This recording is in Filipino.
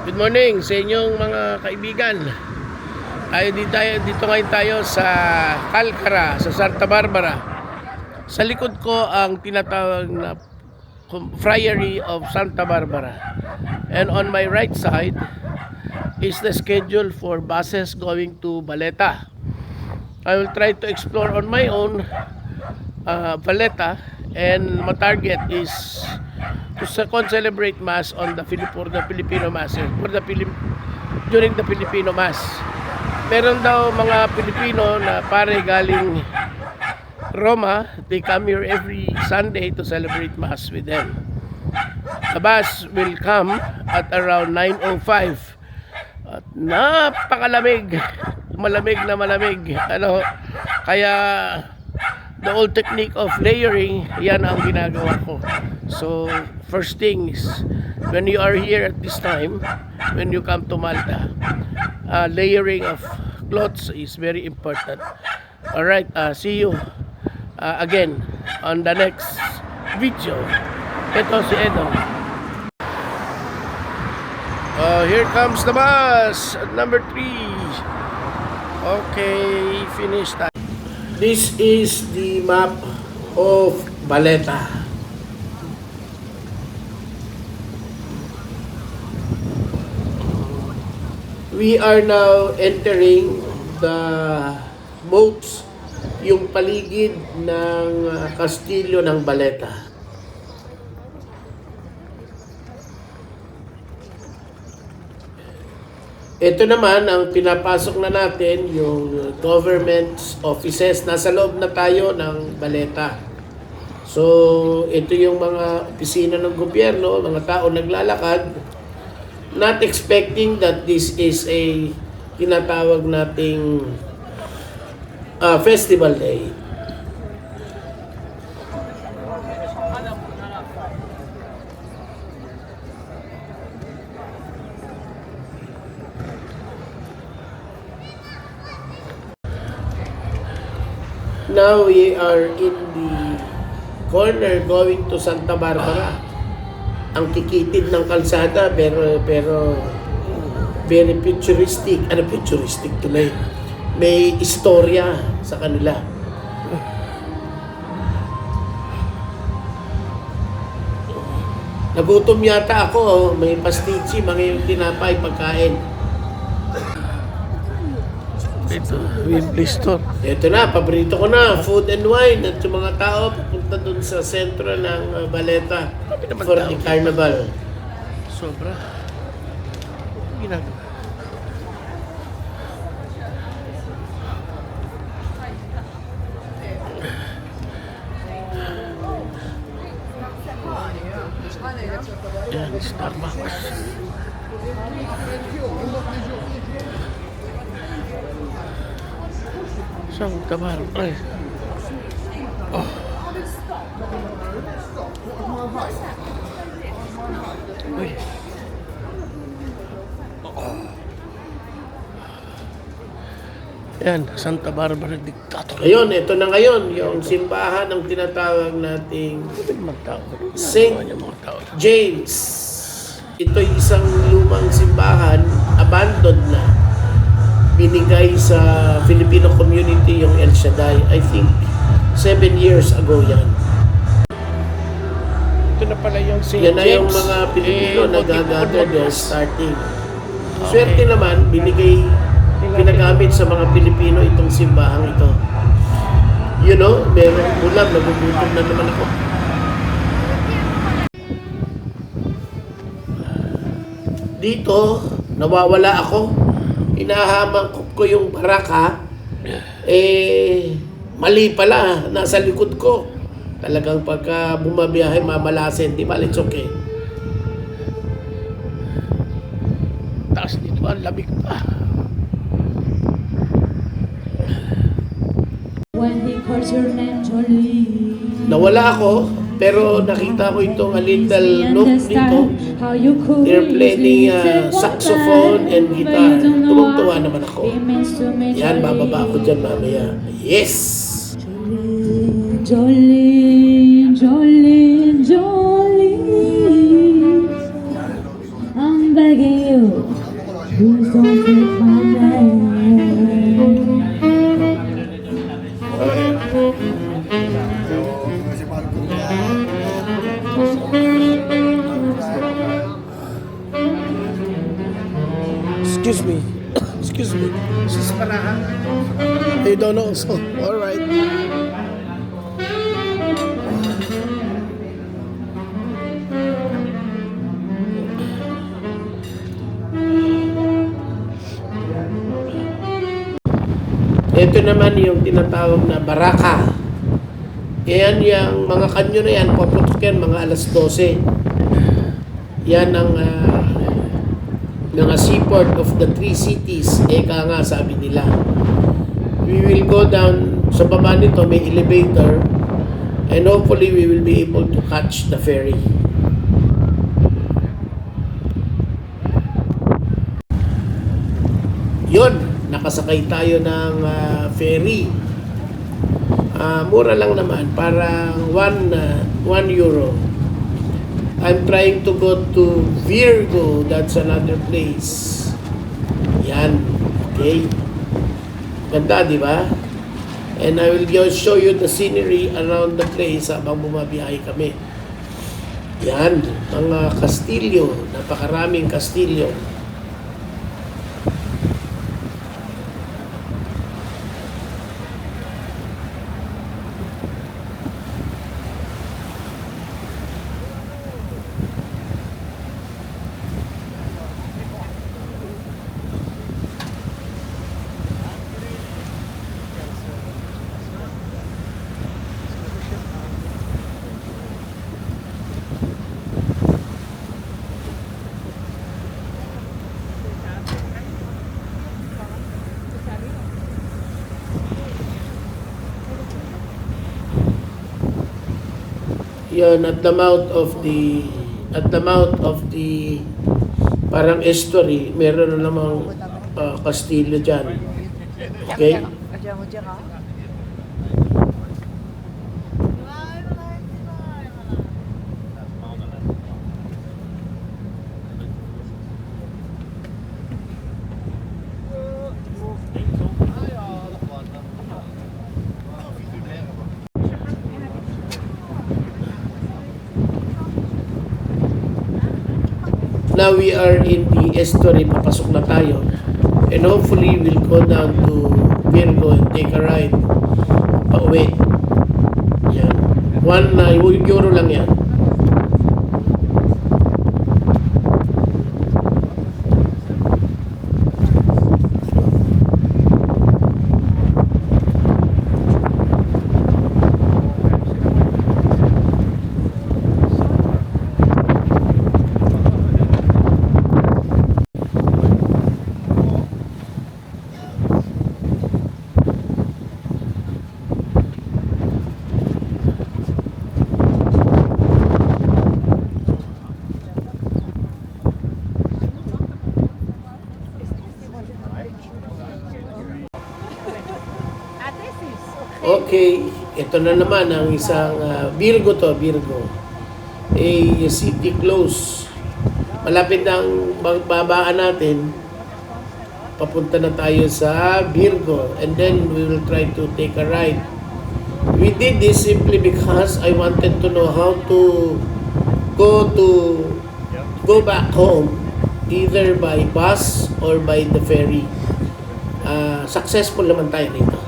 Good morning sa inyong mga kaibigan. Dito ngayon tayo sa Calcara, sa Santa Barbara. Sa likod ko ang tinatawag na Friary of Santa Barbara. And on my right side is the schedule for buses going to Baleta. I will try to explore on my own Baleta, and my target is to celebrate Mass on the Filipino Mass, during the Filipino Mass. Meron daw mga Pilipino na pare galing Roma, they come here every Sunday to celebrate Mass with them. The bus will come at around 9:05 at napakalamig, malamig. Kaya the old technique of layering, yan ang ginagawa ko. So first things, when you are here at this time, when you come to Malta, layering of clothes is very important. Alright, see you again on the next video. Ito si Edo. Here comes the bus at number 3. Okay, finish time. This is the map of Baleta. We are now entering the moats, yung paligid ng kastilyo ng Baleta. Ito naman ang pinapasok na natin, yung government offices. Nasa loob na tayo ng Baleta. So ito yung mga opisina ng gobyerno, mga tao naglalakad. Not expecting that this is a tinatawag nating festival day. Now we are in the corner going to Santa Barbara. Ang kikitid ng kalsada pero very futuristic. Ano futuristic tuloy? May istorya sa kanila. Nagutom yata ako. May pastichi, mga yung tinapay, pagkain. Ito, Wembley Store. Ito na, paborito ko na, food and wine. At yung mga tao pupunta dun sa sentro ng Baleta for the carnival. Sobra. Ginagawa. Yan, Starbucks. Santa Barbara. Oh. Uy. Yan, Santa Barbara Dictator. Ayun, ito na ngayon, yung simbahan ng tinatawag nating St. James. Ito'y isang lumang simbahan, abandoned na. Binigay sa Filipino community yung El Shaddai. I think 7 years ago yan. Ito na pala yung St. James. Yan na yung mga Pilipino na gagather starting. Okay. Swerte naman, pinagamit sa mga Pilipino itong simbahang ito. You know, meron ulam, nagugutom na naman ako. Dito, nawawala ako. Inahamang ko yung baraka, mali pala, nasa likod ko. Talagang pagka bumabiyahe, mamalasin, di ba? It's okay. Taas dito, ang lamig pa. Nawala ako, pero nakita ko itong a little note dito. They're playing saxophone and guitar. Tumugtuwa naman ako. Yan, bababa ako dyan mamaya. Yes! Jolene, Jolene, Jolene, I'm begging you. Please don't take my name. Excuse me. Excuse me. Sis Paraha. You don't know also. All right. Ito naman yung tinatawag na baraka. Yan yung mga kanyo na yan, paputok yan mga alas 12. Yan ang mga seaport of the three cities. Eka nga sabi nila. We will go down, sa baba nito may elevator, and hopefully we will be able to catch the ferry. Yun, nakasakay tayo ng ferry. Mura lang naman, parang 1 euro. I'm trying to go to Virgo, that's another place. Yan, okay. Ganda, di ba? And I will just show you the scenery around the place habang bumabiyahe kami. Yan, mga kastilyo, napakaraming kastilyo. Yan at the mouth of the parang estuary, meron na namang kastilyo diyan. Okay? Now we are in the estuary, papasok na tayo. And hopefully we'll go down to Virgo and take a ride pauwi. Yan. 1 euro lang yan. Okay, ito na naman ang isang Virgo to, Virgo. A city close. Malapit na ang babaan natin. Papunta na tayo sa Virgo and then we will try to take a ride. We did this simply because I wanted to know how to go back home either by bus or by the ferry. Successful naman tayo nito.